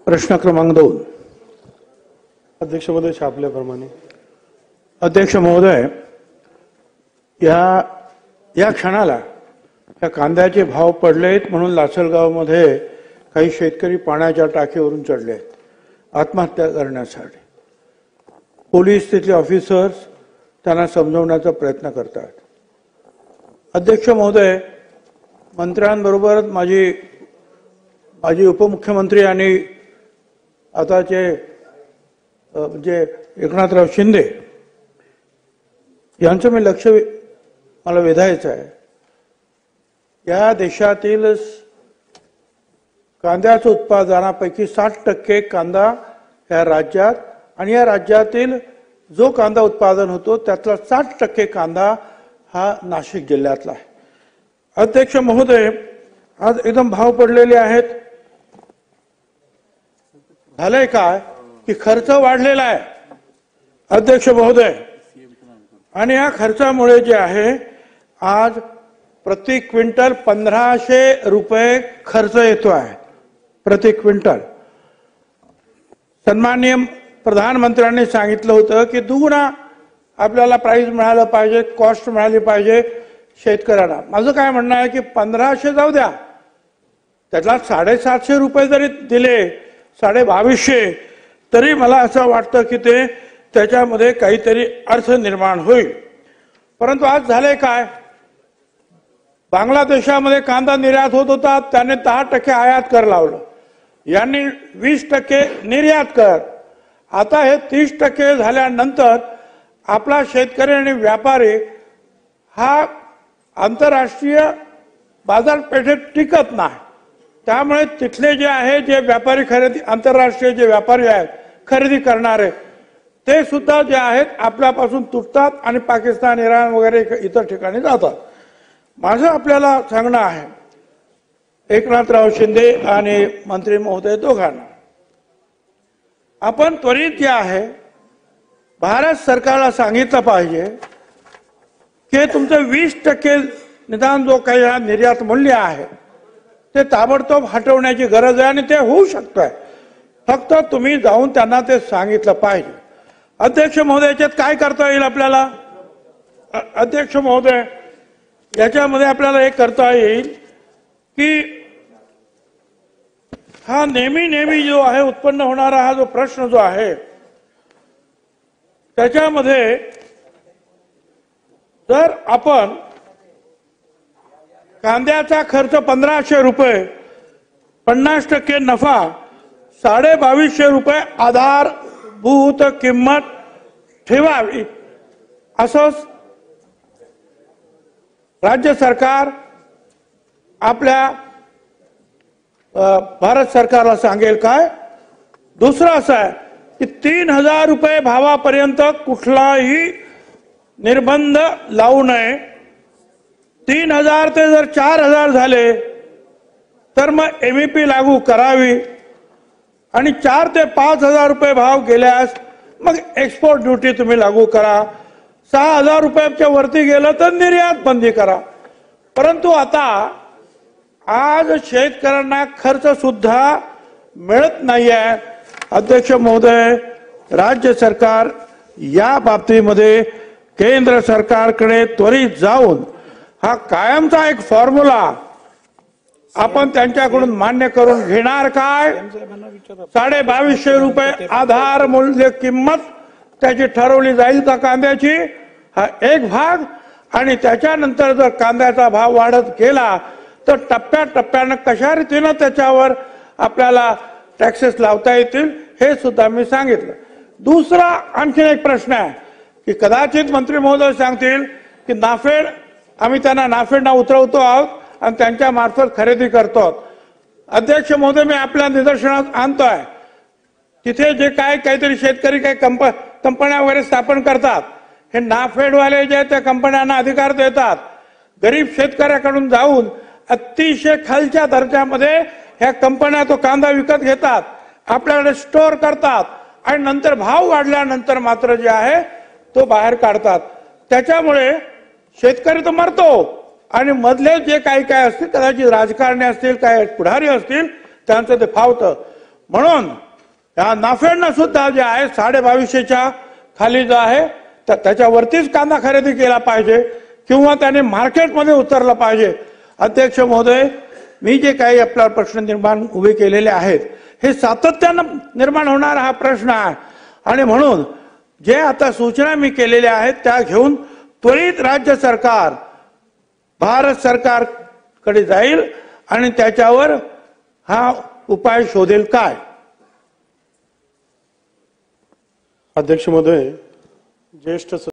प्रश्न क्रमांक 2. अध्यक्ष महोदय, छापल्याप्रमाणे. अध्यक्ष महोदय, या क्षणाला या कांद्याचे भाव पडलेत म्हणून लासलगावमध्ये काही शेतकरी पाण्याच्या टाकीवरून चढले आहेत आत्महत्या करण्यासाठी. पोलीस तिथले ऑफिसर्स त्यांना समजवण्याचा प्रयत्न करतात. अध्यक्ष महोदय, मंत्र्यांबरोबर माझी उपमुख्यमंत्री आणि आताचे म्हणजे एकनाथराव शिंदे यांचं मी लक्ष मला वेधायचं आहे. या देशातील कांद्याच्या उत्पादनापैकी 60% कांदा या राज्यात आणि या राज्यातील जो कांदा उत्पादन होतो त्यातला 60% कांदा हा नाशिक जिल्ह्यातला आहे. अध्यक्ष महोदय, आज एकदम भाव पडलेले आहेत. झालंय काय की खर्च वाढलेला आहे अध्यक्ष महोदय, आणि या खर्चामुळे जे आहे आज प्रति क्विंटल 1500 रुपये खर्च येतो आहे प्रति क्विंटल. सन्माननीय प्रधानमंत्र्यांनी सांगितलं होतं की दुगुणा आपल्याला प्राइस मिळालं पाहिजे, कॉस्ट मिळाली पाहिजे शेतकऱ्यांना. माझं काय म्हणणं आहे की 1500 जाऊ द्या, त्यातला 750 रुपये जरी दिले, 2250, तरी मला असं वाटतं की ते त्याच्यामध्ये काहीतरी अर्थ निर्माण होईल. परंतु आज झालंय काय, बांगलादेशामध्ये कांदा निर्यात होत होता, त्याने 10% आयात कर लावलं, यांनी 20% निर्यात कर. आता हे 30% झाल्यानंतर आपला शेतकरी आणि व्यापारी हा आंतरराष्ट्रीय बाजारपेठेत टिकत नाही. त्यामुळे तिथले जे आहे जे व्यापारी खरेदी आंतरराष्ट्रीय जे व्यापारी आहेत खरेदी करणारे ते सुद्धा जे आहेत आपल्यापासून तुटतात आणि पाकिस्तान, इराण वगैरे इतर ठिकाणी जातात. माझं आपल्याला सांगणं आहे एकनाथराव शिंदे आणि मंत्री महोदय दोघांना, आपण त्वरित जे आहे भारत सरकारला सांगितलं पाहिजे की तुमचं 20% निदान जो काही निर्यात मूल्य आहे ते ताबडतोब हटवण्याची गरज आहे आणि ते होऊ शकतंय. फक्त तुम्ही जाऊन त्यांना ते सांगितलं पाहिजे. अध्यक्ष महोदय, याच्यात काय करता येईल आपल्याला? अध्यक्ष महोदय, याच्यामध्ये आपल्याला एक करता येईल की हा नेहमी जो आहे उत्पन्न होणारा हा जो प्रश्न जो आहे त्याच्यामध्ये जर आपण कांद्याचा खर्च 1500 रुपये, 50% नफा, 2250 रुपये आधारभूत किंमत ठेवावी असं राज्य सरकार आपल्या भारत सरकारला सांगेल काय. दुसरं असं आहे की 3000 रुपये भावापर्यंत कुठलाही निर्बंध लावू नये. 3000 ते जर 4000 झाले तर मग MEP लागू करावी आणि 4 ते 5000 रुपये भाव गेल्यास मग एक्सपोर्ट ड्युटी तुम्ही लागू करा. 6000 रुपयाच्या वरती गेलं तर निर्यात बंदी करा. परंतु आता आज शेतकऱ्यांना खर्च सुद्धा मिळत नाही आहे. अध्यक्ष महोदय, राज्य सरकार या बाबतीमध्ये केंद्र सरकारकडे त्वरित जाऊन हा कायमचा एक फॉर्म्युला आपण त्यांच्याकडून मान्य करून घेणार काय. 2250 रुपये आधार मूल्य किंमत त्याची ठरवली जाईल का कांद्याची, हा एक भाग. आणि त्याच्यानंतर जर कांद्याचा भाव वाढत गेला तर टप्प्याटप्प्यानं कशा रीतीनं त्याच्यावर आपल्याला टॅक्सेस लावता येतील हे सुद्धा मी सांगितलं. दुसरा आणखी एक प्रश्न आहे की कदाचित मंत्री महोदय सांगतील की नाफेड, आम्ही त्यांना नाफेडना उतरवतो आहोत आणि त्यांच्या मार्फत खरेदी करतो आहोत. अध्यक्ष महोदय, मी आपल्या निदर्शनात आणतोय तिथे जे काहीतरी शेतकरी काही कंपन्या वगैरे स्थापन करतात, हे नाफेडवाले जे त्या कंपन्यांना अधिकार देतात, गरीब शेतकऱ्याकडून जाऊन अतिशय खालच्या दर्जामध्ये ह्या कंपन्या तो कांदा विकत घेतात, आपल्याकडे स्टोअर करतात आणि नंतर भाव वाढल्यानंतर मात्र जे आहे तो बाहेर काढतात. त्याच्यामुळे शेतकरी तर मरतो आणि मधले जे काही असतील, कदाचित राजकारणी असतील, काय पुढारी असतील, त्यांचं ते फावतं. म्हणून या नाफेडनं सुद्धा जे आहे 2250च्या खाली जो आहे त्याच्यावरतीच कांदा खरेदी केला पाहिजे किंवा त्याने मार्केटमध्ये उतरलं पाहिजे. अध्यक्ष महोदय, मी जे काही आपला प्रश्न निर्माण उभे केलेले आहेत हे सातत्यानं निर्माण होणारा हा प्रश्न आहे आणि म्हणून जे आता सूचना मी केलेल्या आहेत त्या घेऊन त्वरित राज्य सरकार भारत सरकारकडे जाईल आणि त्याच्यावर हा उपाय शोधेल. काय अध्यक्ष महोदय, ज्येष्ठ